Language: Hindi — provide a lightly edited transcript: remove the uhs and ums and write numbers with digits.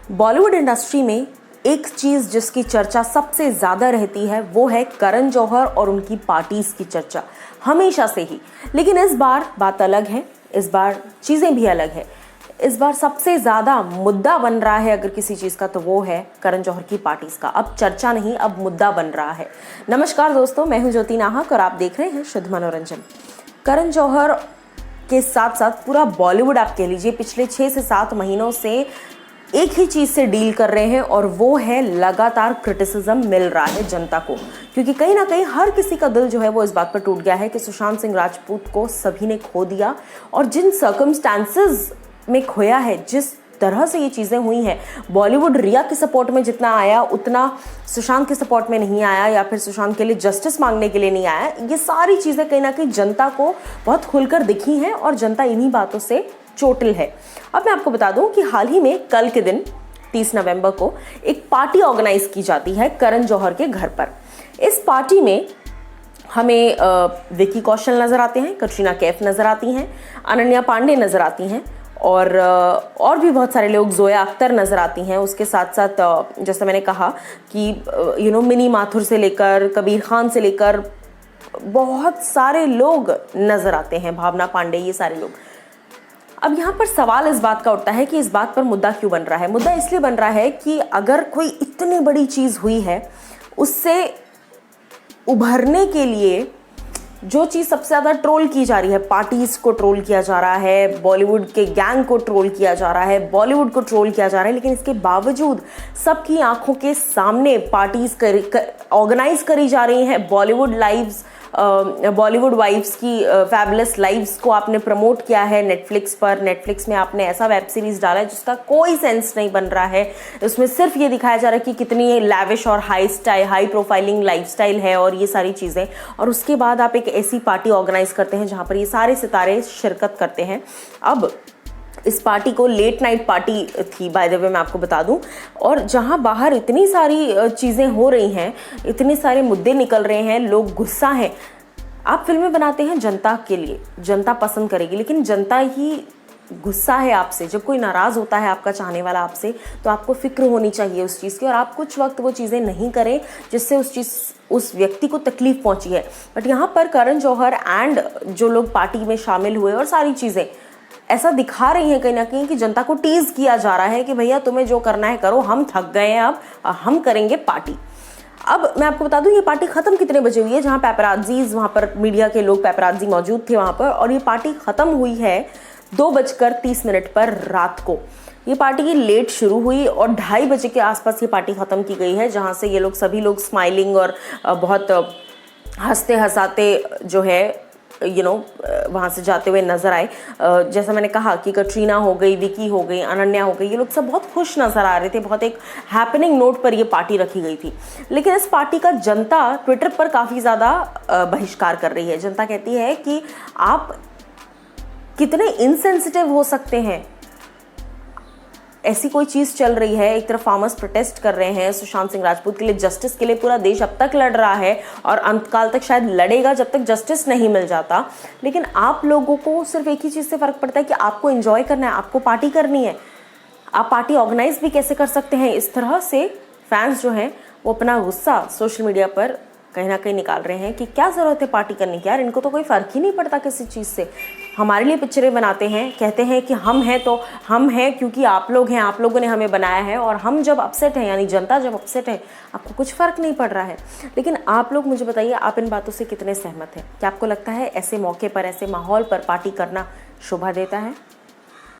बॉलीवुड इंडस्ट्री में एक चीज़ जिसकी चर्चा सबसे ज़्यादा रहती है वो है करण जौहर और उनकी पार्टीज़ की चर्चा, हमेशा से ही। लेकिन इस बार बात अलग है, इस बार चीज़ें भी अलग है। इस बार सबसे ज़्यादा मुद्दा बन रहा है अगर किसी चीज़ का तो वो है करण जौहर की पार्टीज़ का। अब चर्चा नहीं, अब मुद्दा बन रहा है। नमस्कार दोस्तों, मैं हूं ज्योति नाहक और आप देख रहे हैं शुद्ध मनोरंजन। करण जौहर के साथ साथ पूरा बॉलीवुड आप कह लीजिए पिछले 6 से 7 महीनों से एक ही चीज़ से डील कर रहे हैं और वो है लगातार क्रिटिसिज्म मिल रहा है जनता को, क्योंकि कहीं ना कहीं हर किसी का दिल जो है वो इस बात पर टूट गया है कि सुशांत सिंह राजपूत को सभी ने खो दिया। और जिन सर्कमस्टांसेस में खोया है, जिस तरह से ये चीज़ें हुई हैं, बॉलीवुड रिया के सपोर्ट में जितना आया उतना सुशांत के सपोर्ट में नहीं आया, या फिर सुशांत के लिए जस्टिस मांगने के लिए नहीं आया। ये सारी चीज़ें कहीं ना कहीं जनता को बहुत खुलकर दिखी हैं और जनता इन्हीं बातों से चोटिल है। अब मैं आपको बता दूं कि हाल ही में कल के दिन 30 नवंबर को एक पार्टी ऑर्गेनाइज की जाती है करण जौहर के घर पर। इस पार्टी में हमें विकी कौशल नजर आते हैं, कटरीना कैफ नजर आती हैं, अनन्या पांडे नजर आती हैं और भी बहुत सारे लोग, जोया अख्तर नजर आती हैं। उसके साथ साथ जैसा मैंने कहा कि मिनी माथुर से लेकर कबीर खान से लेकर बहुत सारे लोग नजर आते हैं, भावना पांडे, ये सारे लोग। अब यहाँ पर सवाल इस बात का उठता है कि इस बात पर मुद्दा क्यों बन रहा है। मुद्दा इसलिए बन रहा है कि अगर कोई इतनी बड़ी चीज़ हुई है, उससे उभरने के लिए जो चीज़ सबसे ज़्यादा ट्रोल की जा रही है, पार्टीज़ को ट्रोल किया जा रहा है, बॉलीवुड के गैंग को ट्रोल किया जा रहा है, बॉलीवुड को ट्रोल किया जा रहा है, लेकिन इसके बावजूद सबकी आंखों के सामने पार्टीज़ ऑर्गेनाइज करी जा रही हैं। बॉलीवुड वाइफ्स की फैबुलस लाइव्स को आपने प्रमोट किया है नेटफ्लिक्स पर। नेटफ्लिक्स में आपने ऐसा वेब सीरीज़ डाला है जिसका कोई सेंस नहीं बन रहा है। उसमें सिर्फ ये दिखाया जा रहा है कि कितनी लैविश और हाई प्रोफाइलिंग लाइफस्टाइल है और ये सारी चीज़ें, और उसके बाद आप एक ऐसी पार्टी ऑर्गेनाइज करते हैं जहाँ पर ये सारे सितारे शिरकत करते हैं। अब इस पार्टी को लेट नाइट पार्टी थी, बाय द वे मैं आपको बता दूं, और जहां बाहर इतनी सारी चीज़ें हो रही हैं, इतने सारे मुद्दे निकल रहे हैं, लोग गुस्सा हैं। आप फिल्में बनाते हैं जनता के लिए, जनता पसंद करेगी, लेकिन जनता ही गुस्सा है आपसे। जब कोई नाराज़ होता है आपका चाहने वाला आपसे, तो आपको फिक्र होनी चाहिए उस चीज़ की, और आप कुछ वक्त वो चीज़ें नहीं करें जिससे उस व्यक्ति को तकलीफ पहुंची है। बट यहाँ पर करण जौहर एंड जो लोग पार्टी में शामिल हुए और सारी चीज़ें ऐसा दिखा रही हैं कहीं ना कहीं कि जनता को टीज किया जा रहा है कि भैया तुम्हें जो करना है करो, हम थक गए हैं, अब हम करेंगे पार्टी। अब मैं आपको बता दूं ये पार्टी खत्म कितने बजे हुई है, जहां पेपराजीज, वहां पर मीडिया के लोग पेपराजी मौजूद थे वहां पर, और ये पार्टी खत्म हुई है 2:30 पर रात को। ये पार्टी लेट शुरू हुई और 2:30 बजे के आसपास ये पार्टी खत्म की गई है, जहां से ये लोग सभी लोग स्माइलिंग और बहुत हंसते हंसाते जो है वहाँ से जाते हुए नजर आए। जैसा मैंने कहा कि कटरीना हो गई, विकी हो गई, अनन्या हो गई, ये लोग सब बहुत खुश नजर आ रहे थे, बहुत एक हैपनिंग नोट पर ये पार्टी रखी गई थी। लेकिन इस पार्टी का जनता ट्विटर पर काफ़ी ज़्यादा बहिष्कार कर रही है। जनता कहती है कि आप कितने इनसेंसिटिव हो सकते हैं, ऐसी कोई चीज़ चल रही है। एक तरफ फार्मर्स प्रोटेस्ट कर रहे हैं सुशांत सिंह राजपूत के लिए, जस्टिस के लिए पूरा देश अब तक लड़ रहा है और अंतकाल तक शायद लड़ेगा जब तक जस्टिस नहीं मिल जाता। लेकिन आप लोगों को सिर्फ एक ही चीज़ से फ़र्क पड़ता है कि आपको एंजॉय करना है, आपको पार्टी करनी है। आप पार्टी ऑर्गेनाइज भी कैसे कर सकते हैं। इस तरह से फैंस जो हैं वो अपना गुस्सा सोशल मीडिया पर कहीं ना कहीं निकाल रहे हैं कि क्या ज़रूरत है पार्टी करने की, यार इनको तो कोई फ़र्क ही नहीं पड़ता किसी चीज़ से। हमारे लिए पिक्चरें बनाते हैं, कहते हैं कि हम हैं तो हम हैं क्योंकि आप लोग हैं, आप लोगों ने हमें बनाया है, और हम जब अपसेट हैं, यानी जनता जब अपसेट है, आपको कुछ फ़र्क नहीं पड़ रहा है। लेकिन आप लोग मुझे बताइए, आप इन बातों से कितने सहमत हैं? क्या आपको लगता है ऐसे मौके पर, ऐसे माहौल पर पार्टी करना शोभा देता है?